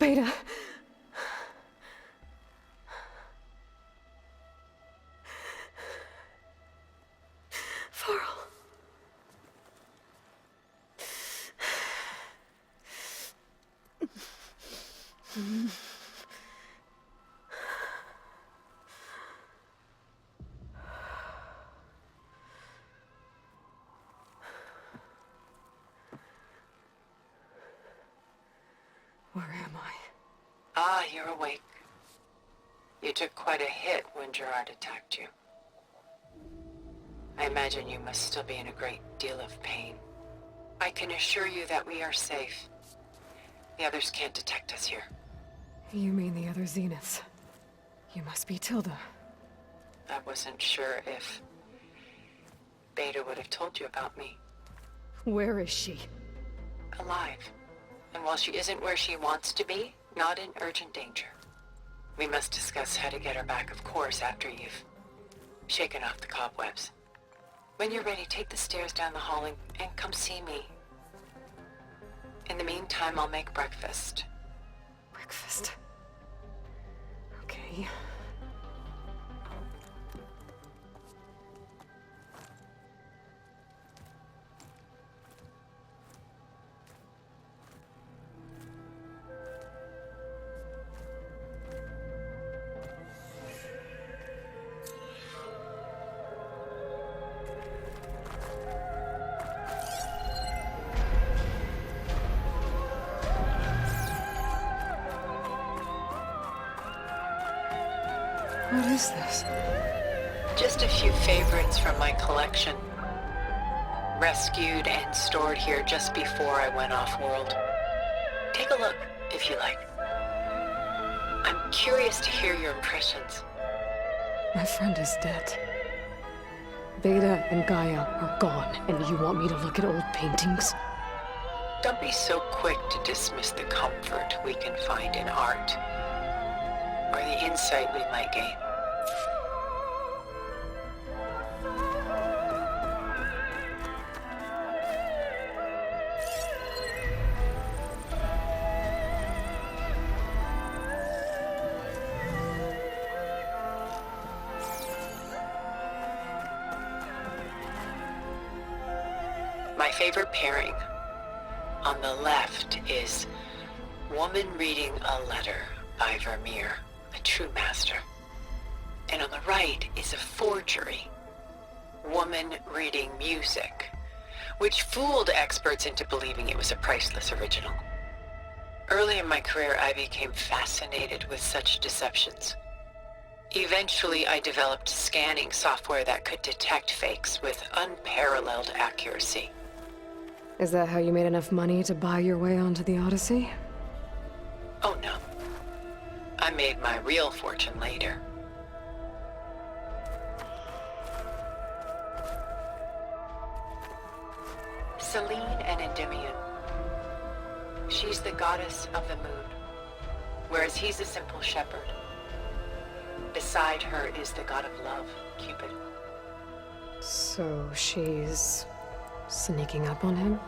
Beta. Varl. Where am I? Ah, you're awake. You took quite a hit when Gerard attacked you. I imagine you must still be in a great deal of pain. I can assure you that we are safe. The others can't detect us here. You mean the other Zeniths? You must be Tilda. I wasn't sure if Beta would have told you about me. Where is she? Alive. And while she isn't where she wants to be, not in urgent danger. We must discuss how to get her back, of course, after you've shaken off the cobwebs. When you're ready, take the stairs down the hall and come see me. In the meantime, I'll make breakfast. Breakfast. Okay. What is this? Just a few favorites from my collection. Rescued and stored here just before I went off-world. Take a look, if you like. I'm curious to hear your impressions. My friend is dead. Beta and Gaia are gone, and you want me to look at old paintings? Don't be so quick to dismiss the comfort we can find in art, or the insight we might gain. My favorite pairing on the left is Woman Reading a Letter by Meer, a true master. And on the right is a forgery, Woman Reading Music, which fooled experts into believing it was a priceless original. Early in my career, I became fascinated with such deceptions. Eventually, I developed scanning software that could detect fakes with unparalleled accuracy. Is that how you made enough money to buy your way onto the Odyssey? Oh no. I made my real fortune later. Selene and Endymion. She's the goddess of the moon, whereas he's a simple shepherd. Beside her is the god of love, Cupid. So she's sneaking up on him?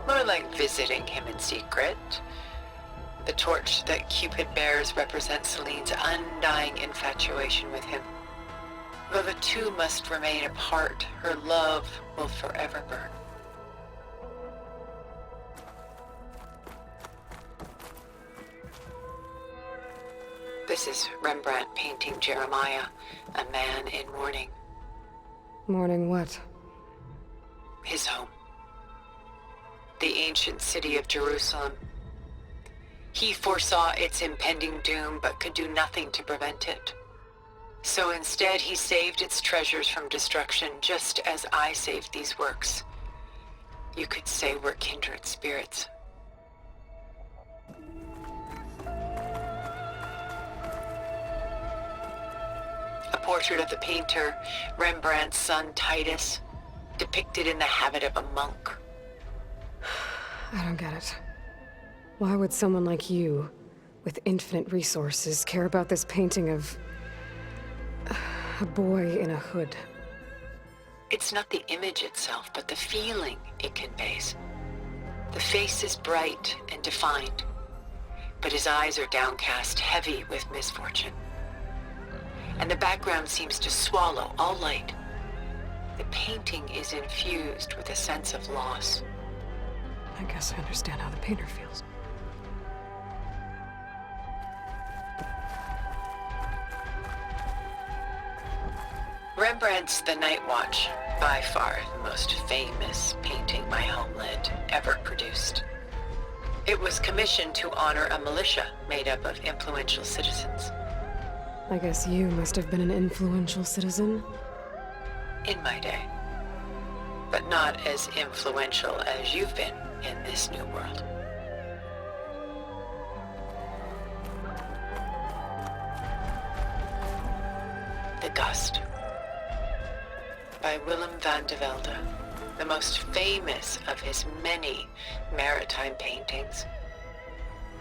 More like visiting him in secret. The torch that Cupid bears represents Selene's undying infatuation with him. Though the two must remain apart, her love will forever burn. This is Rembrandt painting Jeremiah, a man in mourning. Mourning what? His home. The ancient city of Jerusalem. He foresaw its impending doom, but could do nothing to prevent it. So instead, he saved its treasures from destruction, just as I saved these works. You could say we're kindred spirits. A portrait of the painter, Rembrandt's son Titus, depicted in the habit of a monk. I don't get it. Why would someone like you, with infinite resources, care about this painting of a boy in a hood? It's not the image itself, but the feeling it conveys. The face is bright and defined, but his eyes are downcast, heavy with misfortune. And the background seems to swallow all light. The painting is infused with a sense of loss. I guess I understand how the painter feels. Rembrandt's The Night Watch, by far the most famous painting my homeland ever produced. It was commissioned to honor a militia made up of influential citizens. I guess you must have been an influential citizen. In my day. But not as influential as you've been in this new world. The Gust, by Willem van de Velde, the most famous of his many maritime paintings.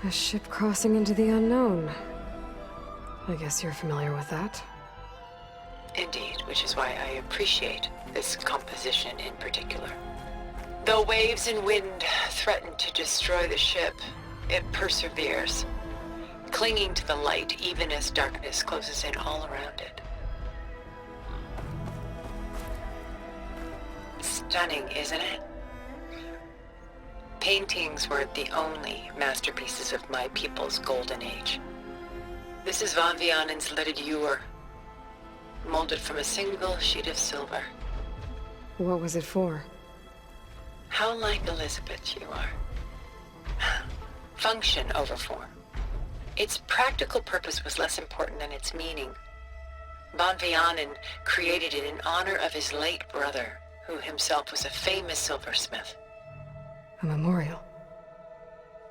A ship crossing into the unknown. I guess you're familiar with that. Indeed, which is why I appreciate this composition in particular. Though waves and wind threaten to destroy the ship, it perseveres, clinging to the light even as darkness closes in all around it. Stunning, isn't it? Paintings were the only masterpieces of my people's golden age. This is Van Vianen's Leaded Ewer, molded from a single sheet of silver. What was it for? How like Elizabeth you are. Function over form. Its practical purpose was less important than its meaning. Van Vianen created it in honor of his late brother, who himself was a famous silversmith. A memorial.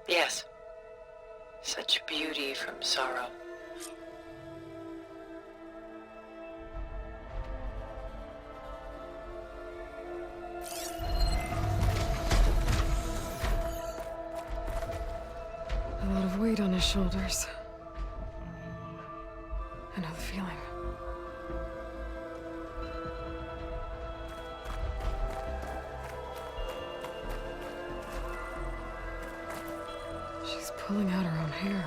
Yes. Such beauty from sorrow. A lot of weight on his shoulders. I know the feeling. She's pulling out her own hair.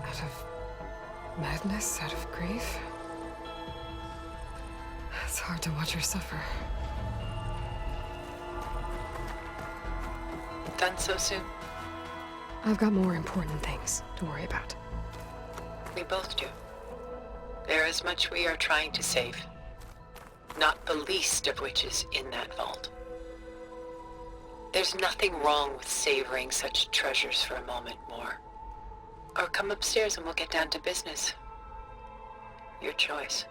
Out of madness, out of grief. It's hard to watch her suffer. Done so soon? I've got more important things to worry about. We both do. There is much we are trying to save. Not the least of which is in that vault. There's nothing wrong with savoring such treasures for a moment more. Or come upstairs and we'll get down to business. Your choice.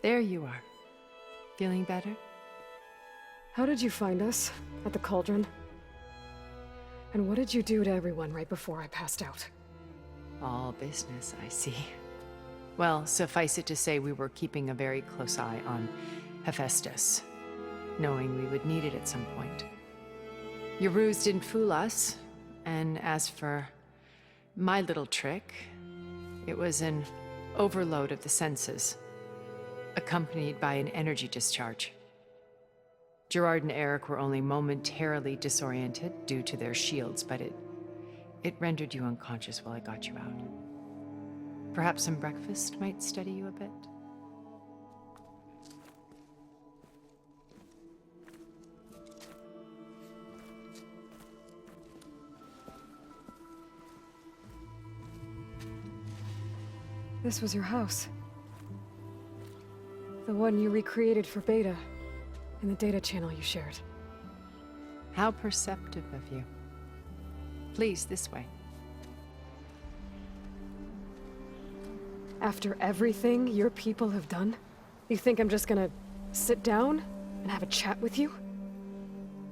There you are. Feeling better? How did you find us? At the cauldron? And what did you do to everyone right before I passed out? All business, I see. Well, suffice it to say we were keeping a very close eye on Hephaestus, knowing we would need it at some point. Your ruse didn't fool us, and as for my little trick, it was an overload of the senses, accompanied by an energy discharge. Gerard and Eric were only momentarily disoriented due to their shields, but it rendered you unconscious while I got you out. Perhaps some breakfast might steady you a bit? This was your house. The one you recreated for Beta, in the data channel you shared. How perceptive of you. Please, this way. After everything your people have done, you think I'm just gonna sit down and have a chat with you?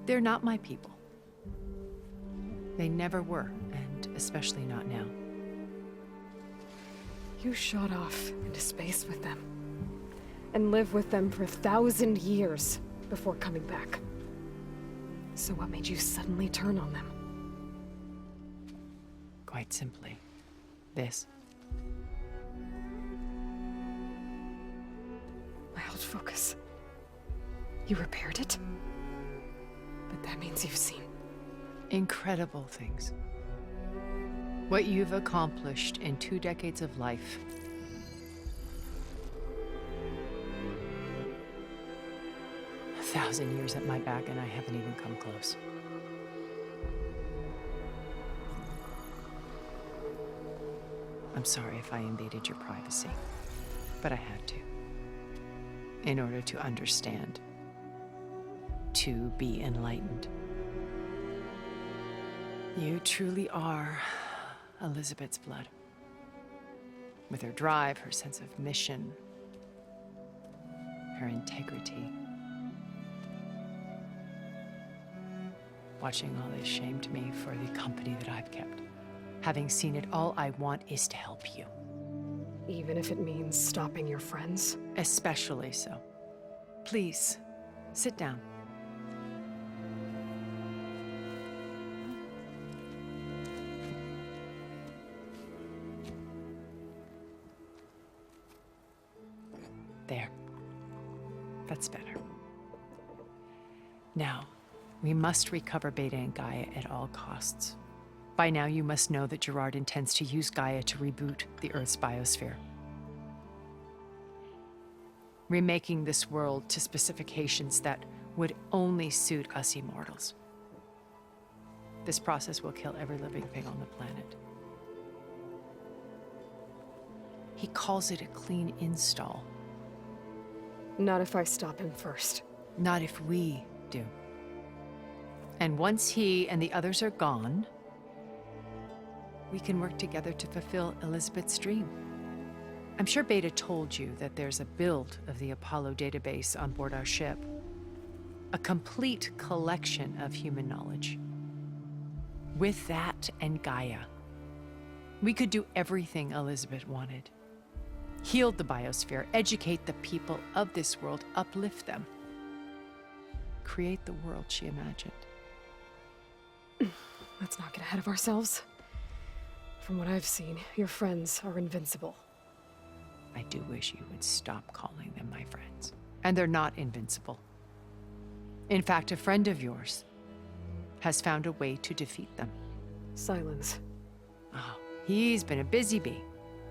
They're not my people. They never were, and especially not now. You shot off into space with them, and lived with them for 1,000 years before coming back. So what made you suddenly turn on them? Quite simply, this. My old focus. You repaired it? But that means you've seen... Incredible things. What you've accomplished in 2 decades of life. A 1,000 years at my back, and I haven't even come close. I'm sorry if I invaded your privacy, but I had to. In order to understand. To be enlightened. You truly are Elizabeth's blood. With her drive, her sense of mission, her integrity. Watching all this shamed me for the company that I've kept. Having seen it, all I want is to help you. Even if it means stopping your friends? Especially so. Please, sit down. There. That's better. Now, we must recover Beta and Gaia at all costs. By now, you must know that Gerard intends to use Gaia to reboot the Earth's biosphere. Remaking this world to specifications that would only suit us immortals. This process will kill every living thing on the planet. He calls it a clean install. Not if I stop him first. Not if we do. And once he and the others are gone, we can work together to fulfill Elizabeth's dream. I'm sure Beta told you that there's a build of the Apollo database on board our ship. A complete collection of human knowledge. With that and Gaia, we could do everything Elizabeth wanted. Heal the biosphere, educate the people of this world, uplift them. Create the world she imagined. Let's not get ahead of ourselves. From what I've seen, your friends are invincible. I do wish you would stop calling them my friends. And they're not invincible. In fact, a friend of yours has found a way to defeat them. Silence. Oh, he's been a busy bee,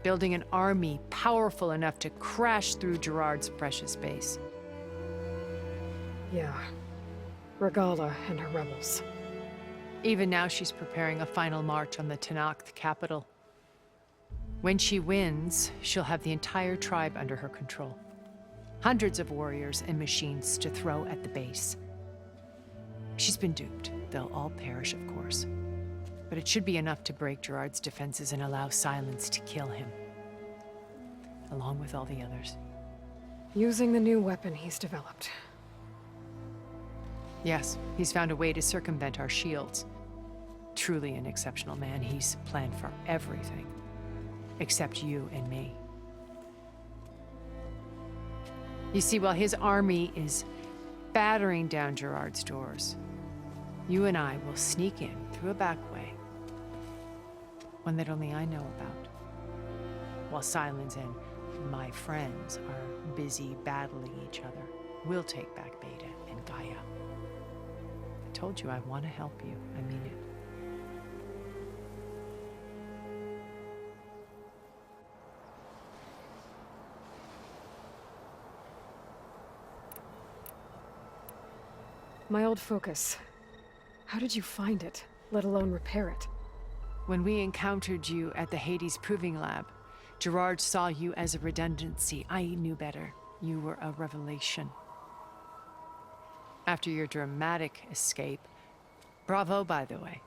building an army powerful enough to crash through Gerard's precious base. Yeah. Regala and her rebels. Even now, she's preparing a final march on the Tenakth capital. When she wins, she'll have the entire tribe under her control. Hundreds of warriors and machines to throw at the base. She's been duped. They'll all perish, of course. But it should be enough to break Gerard's defenses and allow Silence to kill him. Along with all the others. Using the new weapon he's developed. Yes, he's found a way to circumvent our shields. Truly an exceptional man. He's planned for everything. Except you and me. You see, while his army is battering down Gerard's doors, you and I will sneak in through a back way. One that only I know about. While Silence and my friends are busy battling each other, we'll take back Beta and Gaia. I told you I want to help you. I mean it. My old focus. How did you find it, let alone repair it? When we encountered you at the Hades Proving Lab, Gerard saw you as a redundancy. I knew better. You were a revelation. After your dramatic escape, bravo, by the way.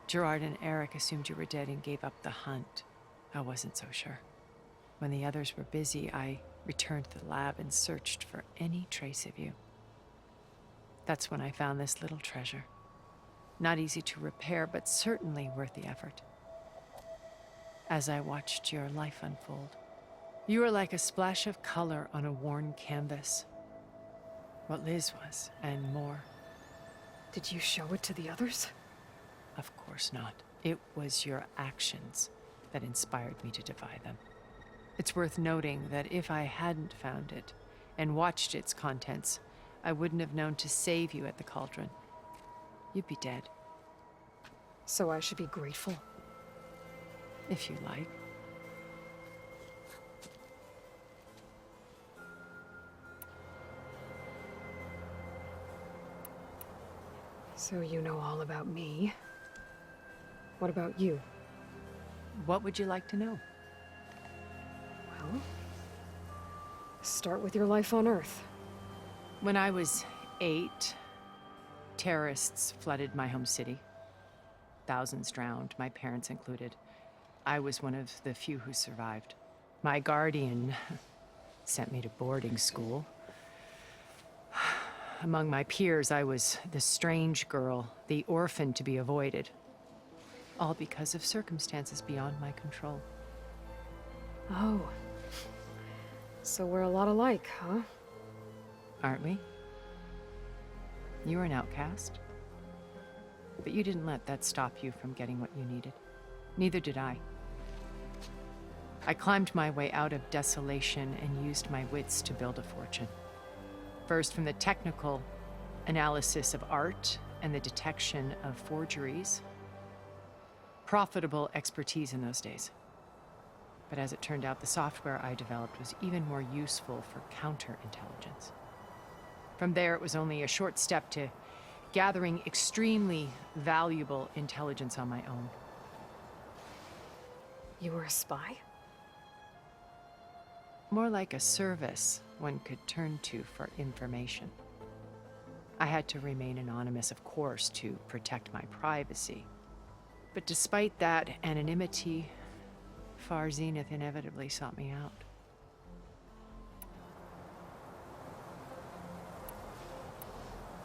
Gerard and Eric assumed you were dead and gave up the hunt. I wasn't so sure. When the others were busy, I returned to the lab and searched for any trace of you. That's when I found this little treasure. Not easy to repair, but certainly worth the effort. As I watched your life unfold, you were like a splash of color on a worn canvas. What Liz was, and more. Did you show it to the others? Of course not. It was your actions that inspired me to defy them. It's worth noting that if I hadn't found it and watched its contents, I wouldn't have known to save you at the cauldron. You'd be dead. So I should be grateful? If you like. So you know all about me. What about you? What would you like to know? Well, start with your life on Earth. When I was 8, terrorists flooded my home city. Thousands drowned, my parents included. I was one of the few who survived. My guardian sent me to boarding school. Among my peers, I was the strange girl, the orphan to be avoided. All because of circumstances beyond my control. Oh. So we're a lot alike, huh? Aren't we? You were an outcast. But you didn't let that stop you from getting what you needed. Neither did I. I climbed my way out of desolation and used my wits to build a fortune. First, from the technical analysis of art and the detection of forgeries. Profitable expertise in those days. But as it turned out, the software I developed was even more useful for counterintelligence. From there, it was only a short step to gathering extremely valuable intelligence on my own. You were a spy? More like a service one could turn to for information. I had to remain anonymous, of course, to protect my privacy. But despite that anonymity, Faz Zenith inevitably sought me out.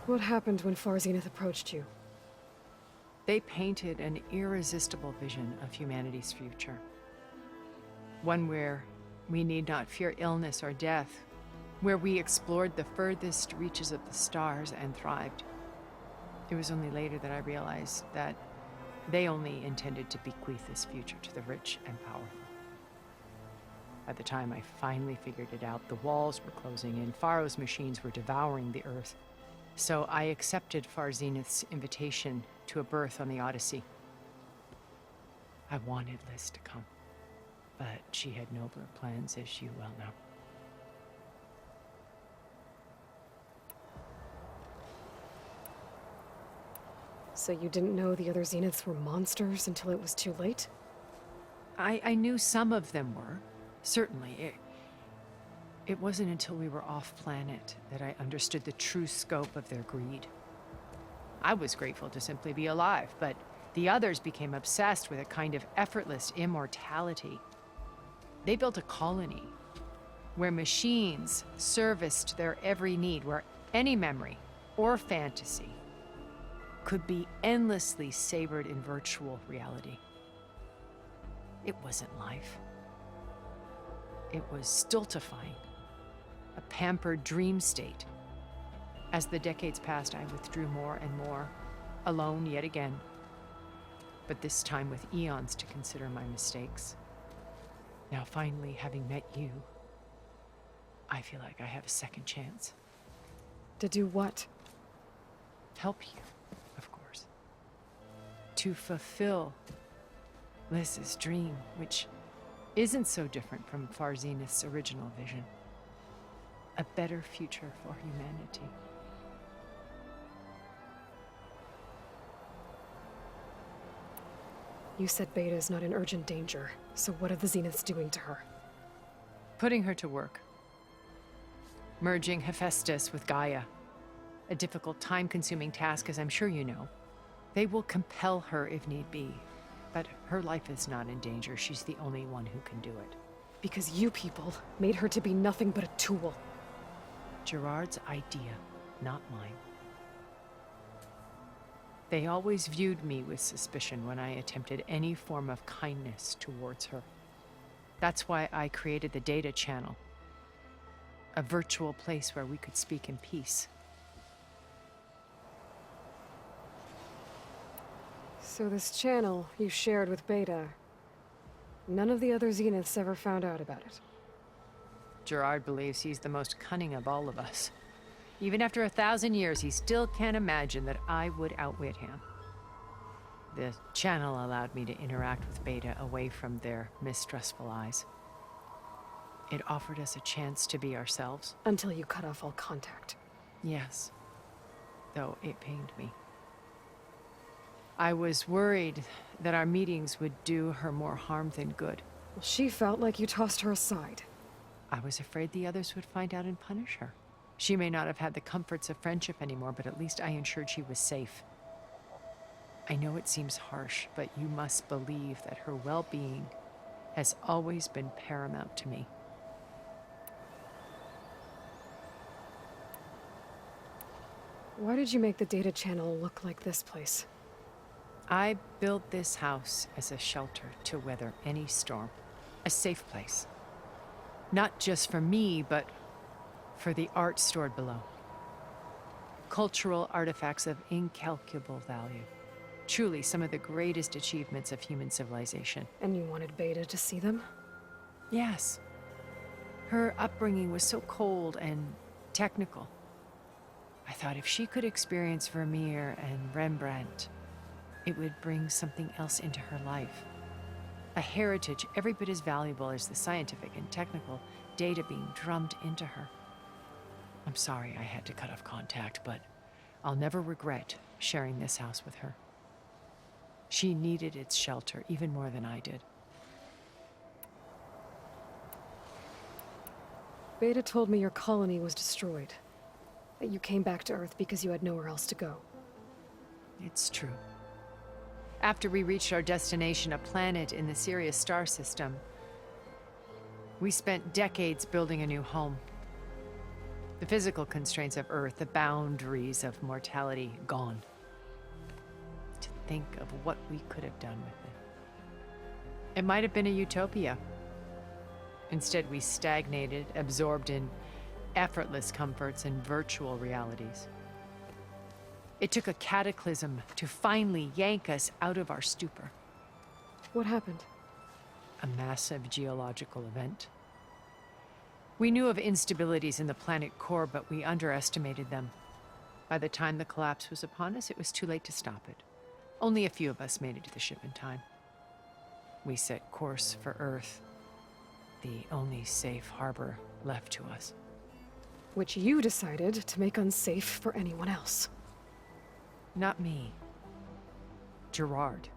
What happened when Faz Zenith approached you? They painted an irresistible vision of humanity's future. One where we need not fear illness or death, where we explored the furthest reaches of the stars and thrived. It was only later that I realized that they only intended to bequeath this future to the rich and powerful. By the time I finally figured it out, the walls were closing in, Pharaoh's machines were devouring the earth. So I accepted Faz Zenith's invitation to a berth on the Odyssey. I wanted Liz to come, but she had nobler plans, as you well know. So you didn't know the other Zeniths were monsters until it was too late? I knew some of them were, certainly. It wasn't until we were off-planet that I understood the true scope of their greed. I was grateful to simply be alive, but the others became obsessed with a kind of effortless immortality. They built a colony where machines serviced their every need, where any memory or fantasy could be endlessly savored in virtual reality. It wasn't life. It was stultifying, a pampered dream state. As the decades passed, I withdrew more and more, alone yet again, but this time with eons to consider my mistakes. Now finally, having met you, I feel like I have a second chance. To do what? Help you, of course. To fulfill Liz's dream, which isn't so different from Faz Zenith's original vision. A better future for humanity. You said Beta is not in urgent danger, so what are the Zeniths doing to her? Putting her to work. Merging Hephaestus with Gaia. A difficult, time-consuming task, as I'm sure you know. They will compel her if need be. But her life is not in danger. She's the only one who can do it. Because you people made her to be nothing but a tool. Gerard's idea, not mine. They always viewed me with suspicion when I attempted any form of kindness towards her. That's why I created the data channel, a virtual place where we could speak in peace. So this channel you shared with Beta, none of the other Zeniths ever found out about it. Gerard believes he's the most cunning of all of us. Even after 1,000 years, he still can't imagine that I would outwit him. The channel allowed me to interact with Beta away from their mistrustful eyes. It offered us a chance to be ourselves. Until you cut off all contact. Yes, though it pained me. I was worried that our meetings would do her more harm than good. Well, she felt like you tossed her aside. I was afraid the others would find out and punish her. She may not have had the comforts of friendship anymore, but at least I ensured she was safe. I know it seems harsh, but you must believe that her well-being has always been paramount to me. Why did you make the data channel look like this place? I built this house as a shelter to weather any storm. A safe place. Not just for me, but for the art stored below. Cultural artifacts of incalculable value. Truly some of the greatest achievements of human civilization. And you wanted Beta to see them? Yes. Her upbringing was so cold and technical. I thought if she could experience Vermeer and Rembrandt, it would bring something else into her life. A heritage every bit as valuable as the scientific and technical data being drummed into her. I'm sorry I had to cut off contact, but I'll never regret sharing this house with her. She needed its shelter even more than I did. Beta told me your colony was destroyed. That you came back to Earth because you had nowhere else to go. It's true. After we reached our destination, a planet in the Sirius star system, we spent decades building a new home. The physical constraints of Earth, the boundaries of mortality, gone. To think of what we could have done with it. It might have been a utopia. Instead, we stagnated, absorbed in effortless comforts and virtual realities. It took a cataclysm to finally yank us out of our stupor. What happened? A massive geological event. We knew of instabilities in the planet core, but we underestimated them. By the time the collapse was upon us, it was too late to stop it. Only a few of us made it to the ship in time. We set course for Earth, the only safe harbor left to us. Which you decided to make unsafe for anyone else. Not me. Gerard.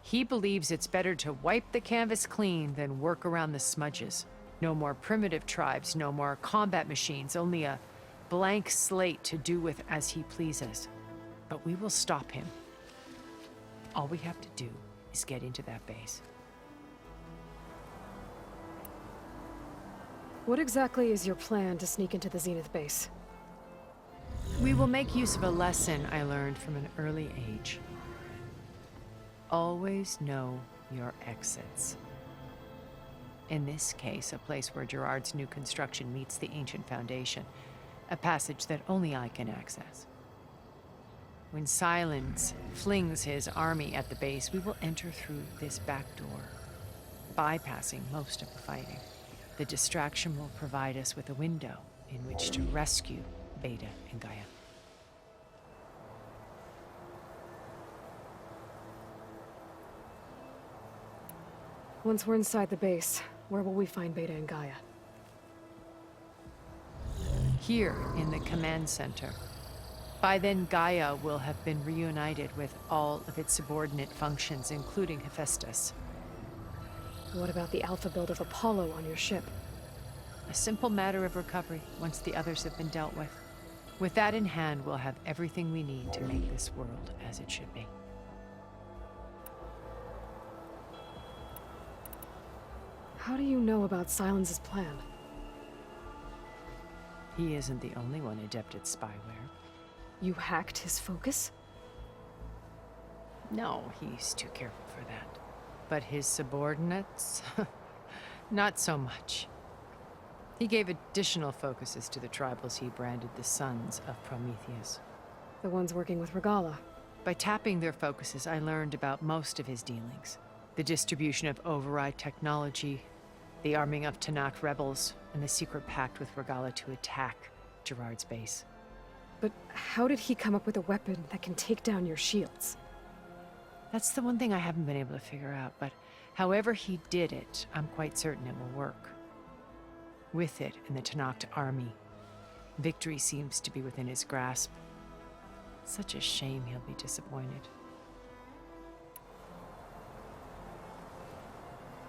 He believes it's better to wipe the canvas clean than work around the smudges. No more primitive tribes, no more combat machines, only a blank slate to do with as he pleases. But we will stop him. All we have to do is get into that base. What exactly is your plan to sneak into the Zenith base? We will make use of a lesson I learned from an early age. Always know your exits. In this case, a place where Gerard's new construction meets the ancient foundation, a passage that only I can access. When Silence flings his army at the base, we will enter through this back door, bypassing most of the fighting. The distraction will provide us with a window in which to rescue Beta and Gaia. Once we're inside the base, where will we find Beta and Gaia? Here in the command center. By then, Gaia will have been reunited with all of its subordinate functions, including Hephaestus. What about the alpha build of Apollo on your ship? A simple matter of recovery once the others have been dealt with. With that in hand, we'll have everything we need to make this world as it should be. How do you know about Silence's plan? He isn't the only one adept at spyware. You hacked his focus? No, he's too careful for that. But his subordinates? Not so much. He gave additional focuses to the tribals he branded the Sons of Prometheus. The ones working with Regala. By tapping their focuses, I learned about most of his dealings. The distribution of override technology, the arming of Tanakh rebels, and the secret pact with Regala to attack Gerard's base. But how did he come up with a weapon that can take down your shields? That's the one thing I haven't been able to figure out, but however he did it, I'm quite certain it will work. With it and the Tanakh army, victory seems to be within his grasp. Such a shame he'll be disappointed.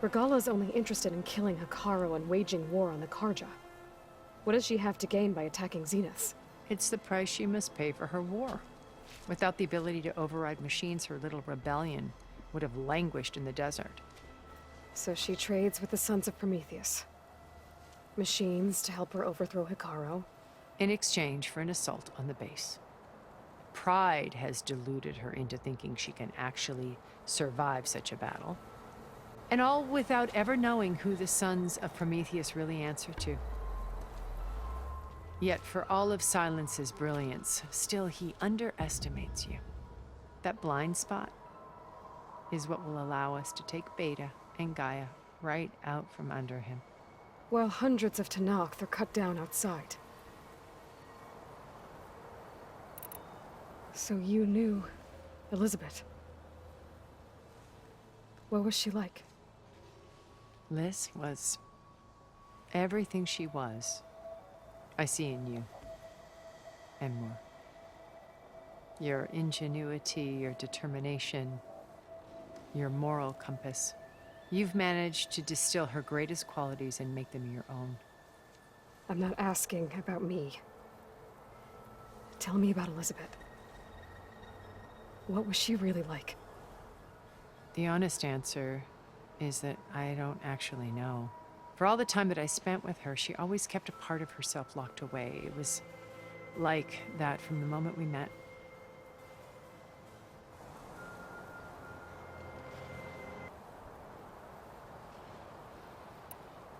Regala's only interested in killing Hekarro and waging war on the Karja. What does she have to gain by attacking Zenith? It's the price she must pay for her war. Without the ability to override machines, her little rebellion would have languished in the desert. So she trades with the Sons of Prometheus. Machines to help her overthrow Hekarro. In exchange for an assault on the base. Pride has deluded her into thinking she can actually survive such a battle. And all without ever knowing who the Sons of Prometheus really answer to. Yet for all of Silence's brilliance, still he underestimates you. That blind spot is what will allow us to take Beta and Gaia right out from under him. While hundreds of Tanakh are cut down outside. So you knew Elizabeth. What was she like? Liz was everything she was. I see in you. And more. Your ingenuity, your determination, your moral compass. You've managed to distill her greatest qualities and make them your own. I'm not asking about me. Tell me about Elizabeth. What was she really like? The honest answer is that I don't actually know. For all the time that I spent with her, she always kept a part of herself locked away. It was like that from the moment we met.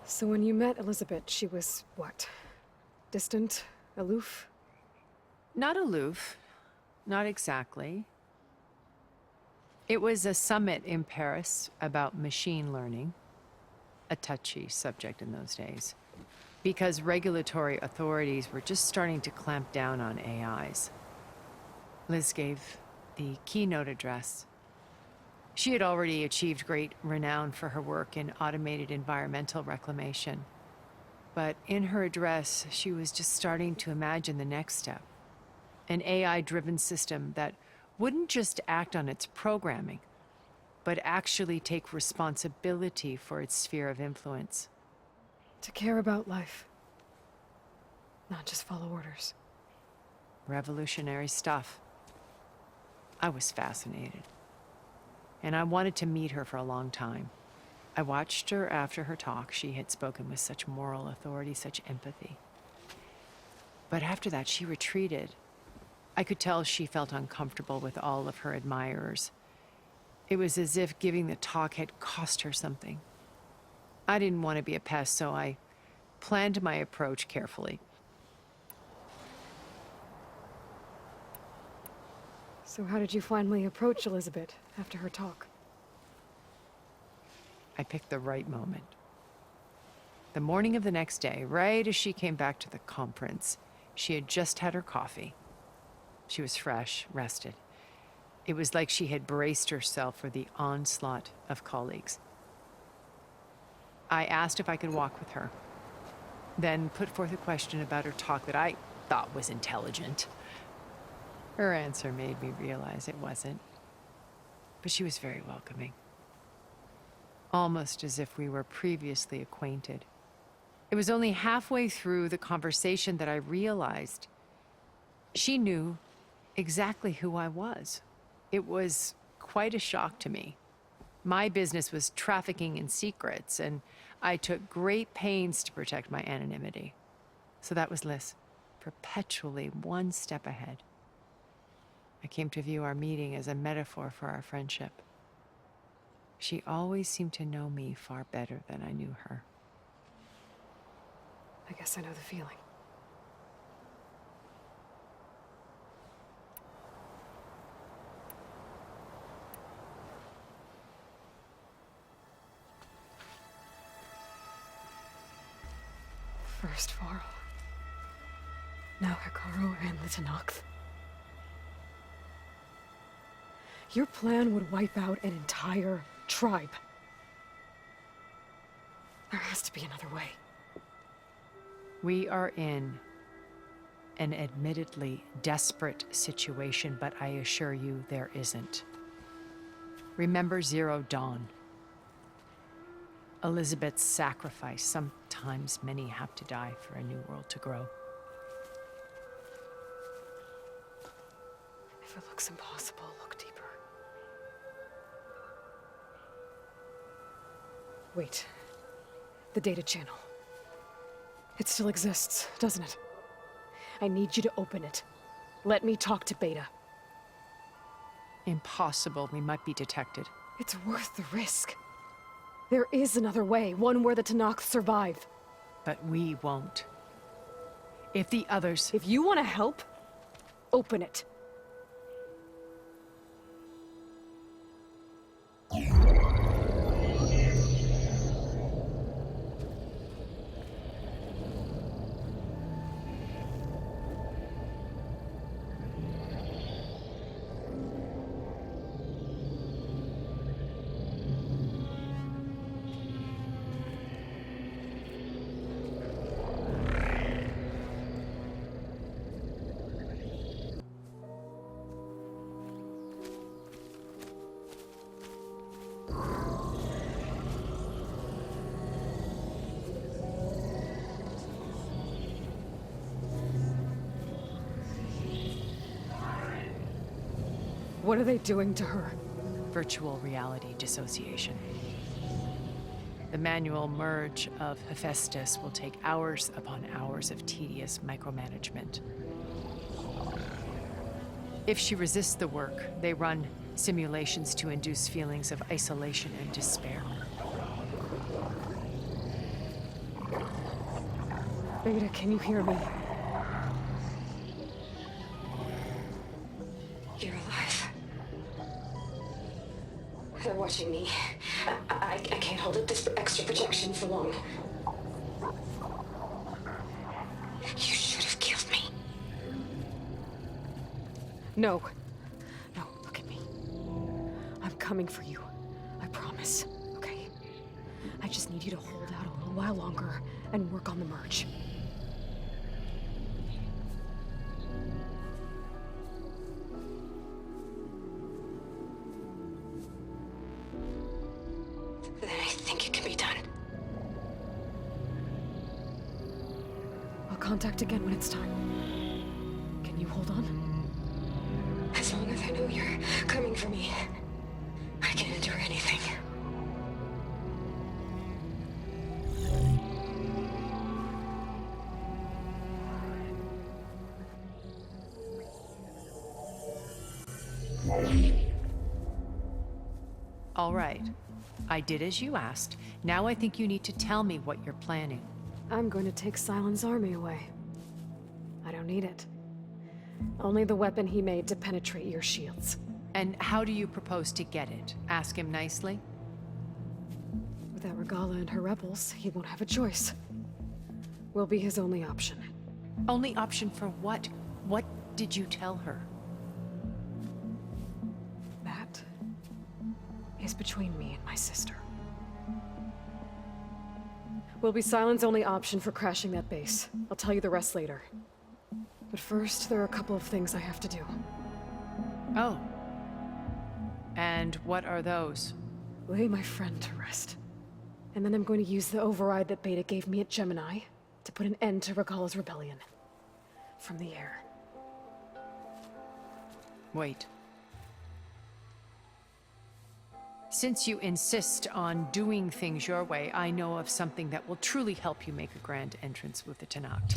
So when you met Elizabeth, she was what? Distant? Aloof? Not aloof. Not exactly. It was a summit in Paris about machine learning. A touchy subject in those days. Because regulatory authorities were just starting to clamp down on AIs. Liz gave the keynote address. She had already achieved great renown for her work in automated environmental reclamation. But in her address, she was just starting to imagine the next step. An AI-driven system that wouldn't just act on its programming, but actually take responsibility for its sphere of influence. To care about life. Not just follow orders. Revolutionary stuff. I was fascinated. And I wanted to meet her for a long time. I watched her after her talk. She had spoken with such moral authority, such empathy. But after that, she retreated. I could tell she felt uncomfortable with all of her admirers. It was as if giving the talk had cost her something. I didn't want to be a pest, so I planned my approach carefully. So how did you finally approach Elizabeth after her talk? I picked the right moment. The morning of the next day, right as she came back to the conference, she had just had her coffee. She was fresh, rested. It was like she had braced herself for the onslaught of colleagues. I asked if I could walk with her, then put forth a question about her talk that I thought was intelligent. Her answer made me realize it wasn't, but she was very welcoming. Almost as if we were previously acquainted. It was only halfway through the conversation that I realized she knew exactly who I was. It was quite a shock to me. My business was trafficking in secrets, and I took great pains to protect my anonymity. So that was Liz, perpetually one step ahead. I came to view our meeting as a metaphor for our friendship. She always seemed to know me far better than I knew her. I guess I know the feeling. First Varl. Now Hikaru and the Tenakth. Your plan would wipe out an entire tribe. There has to be another way. We are in an admittedly desperate situation, but I assure you there isn't. Remember Zero Dawn. Elizabeth's sacrifice. Sometimes many have to die for a new world to grow. If it looks impossible, look deeper. Wait. The data channel. It still exists, doesn't it? I need you to open it. Let me talk to Beta. Impossible. We might be detected. It's worth the risk. There is another way, one where the Tenakth survive. But we won't. If the others... If you want to help, open it. What are they doing to her? Virtual reality dissociation. The manual merge of Hephaestus will take hours upon hours of tedious micromanagement. If she resists the work, they run simulations to induce feelings of isolation and despair. Beta, can you hear me? You're alive. They're watching me. I can't hold up this extra projection for long. You should have killed me. No. No, look at me. I'm coming for you. I promise, okay? I just need you to hold out a little while longer and work on the merge. Then I think it can be done. I'll contact again when it's time. Can you hold on? As long as I know you're coming for me, I can endure anything. All right. I did as you asked. Now I think you need to tell me what you're planning. I'm going to take Sylens' army away. I don't need it. Only the weapon he made to penetrate your shields. And how do you propose to get it? Ask him nicely? Without Regala and her rebels, he won't have a choice. We'll be his only option. Only option for what? What did you tell her? That is between me and my sister. Will be Sylens' only option for crashing that base. I'll tell you the rest later. But first, there are a couple of things I have to do. Oh. And what are those? Lay my friend to rest. And then I'm going to use the override that Beta gave me at Gemini to put an end to Regala's rebellion. From the air. Wait. Since you insist on doing things your way, I know of something that will truly help you make a grand entrance with the Tenakth.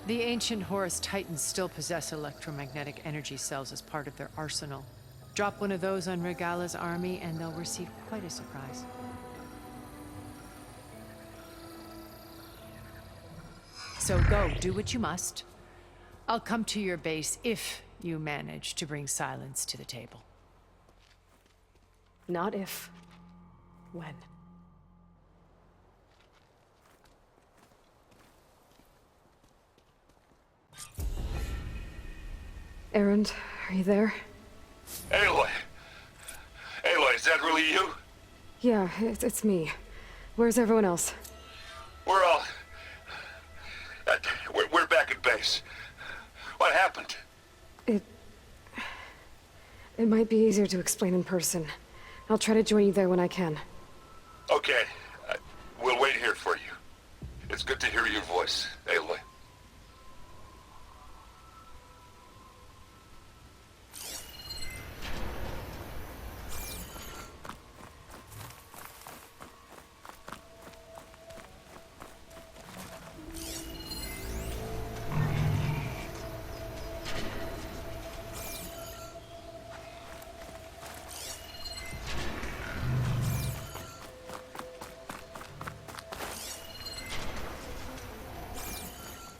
The ancient Horus Titans still possess electromagnetic energy cells as part of their arsenal. Drop one of those on Regala's army, and they'll receive quite a surprise. So go, do what you must. I'll come to your base if you manage to bring silence to the table. Not if. When. Erend, are you there? Aloy! Aloy, is that really you? Yeah, it's me. Where's everyone else? We're all... we're back at base. What happened? It might be easier to explain in person. I'll try to join you there when I can. Okay. We'll wait here for you. It's good to hear your voice, Aloy.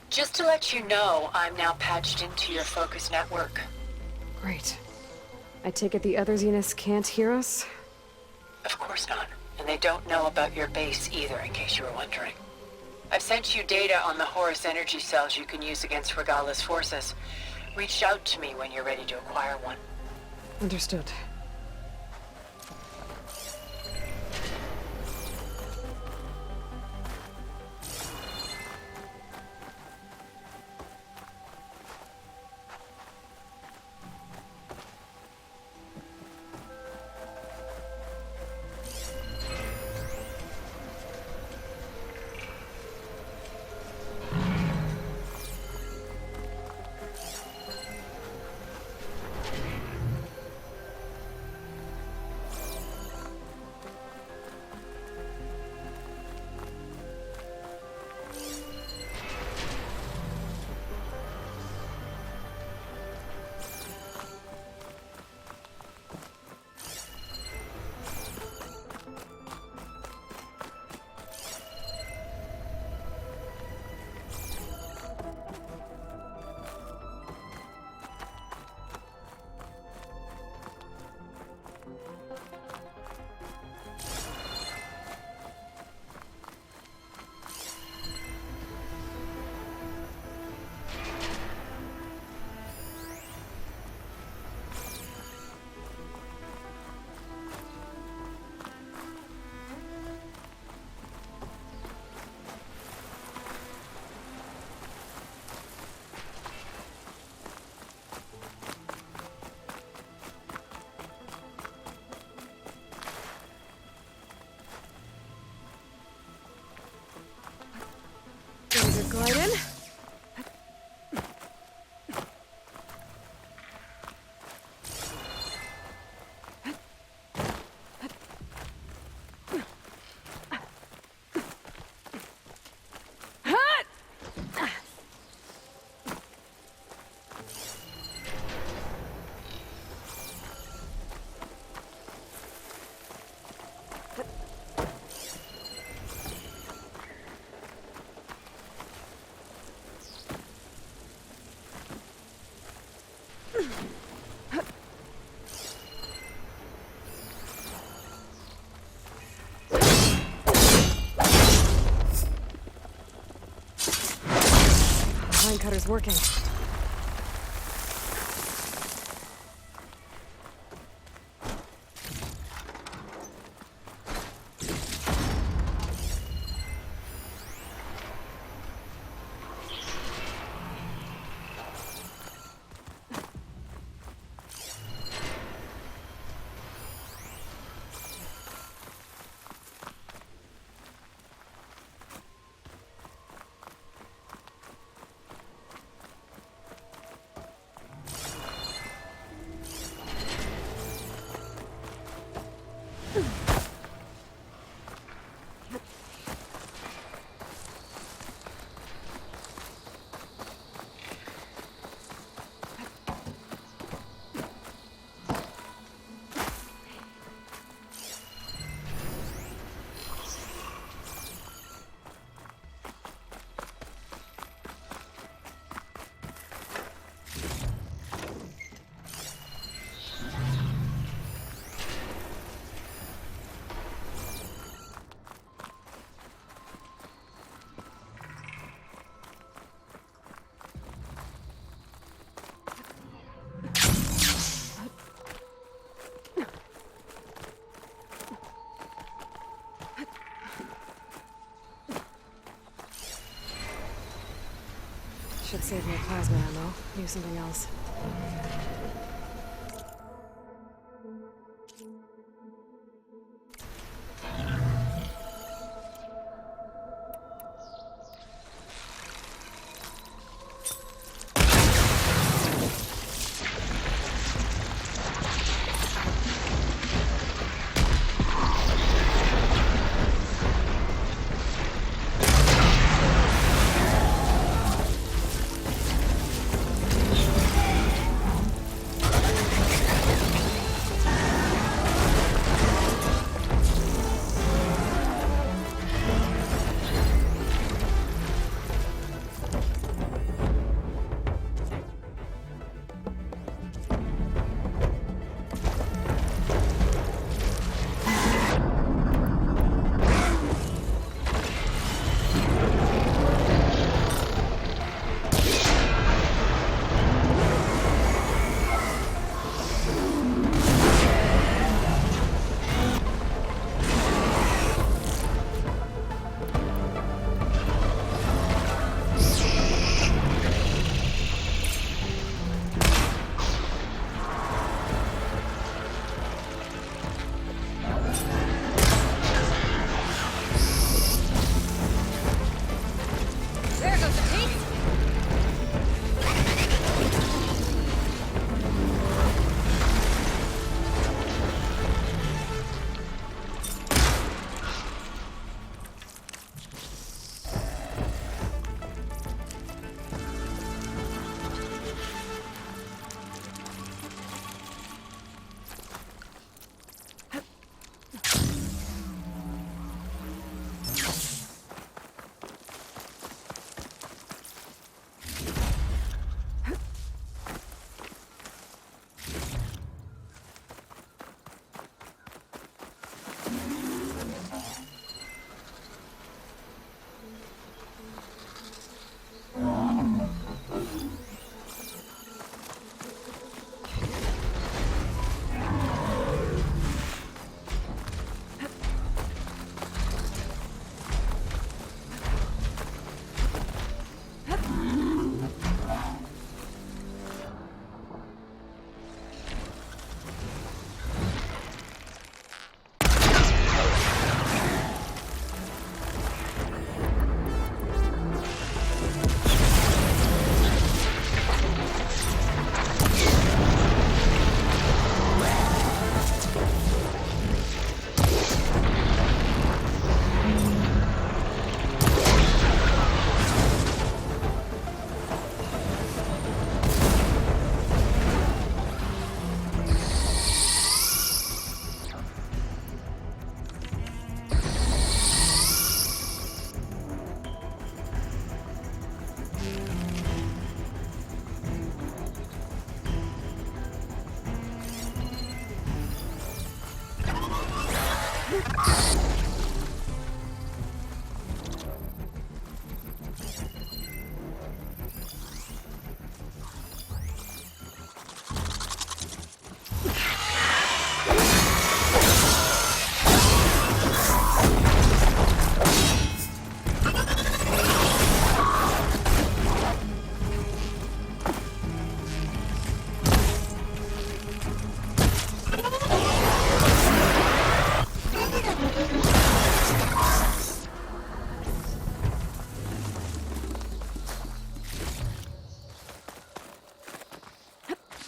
Just to let you know, I'm now patched into your focus network. Great. I take it the other Zeniths can't hear us? Of course not. And they don't know about your base either, in case you were wondering. I've sent you data on the Horus energy cells you can use against Regala's forces. Reach out to me when you're ready to acquire one. Understood. Glide in. Line cutter's working. Should save my plasma ammo. Use something else.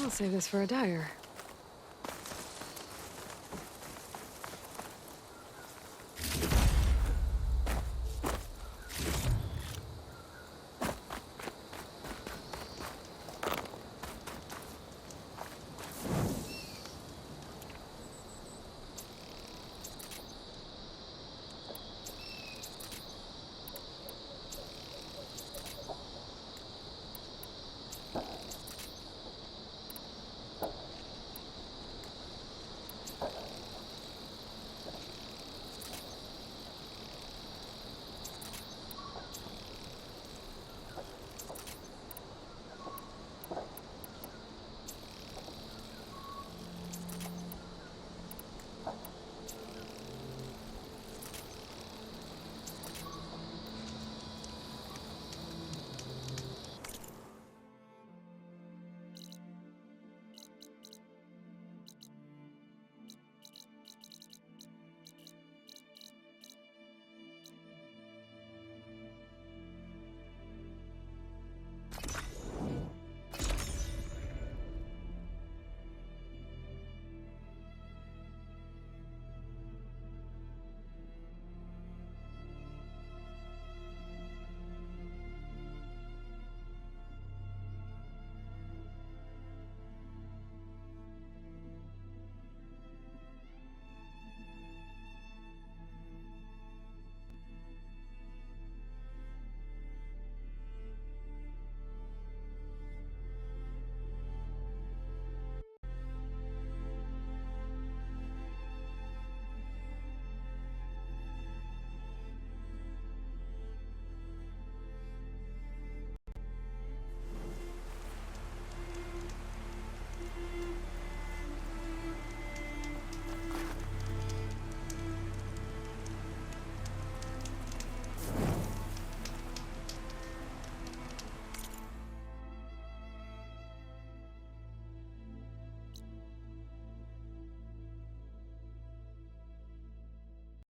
I'll save this for a dyer.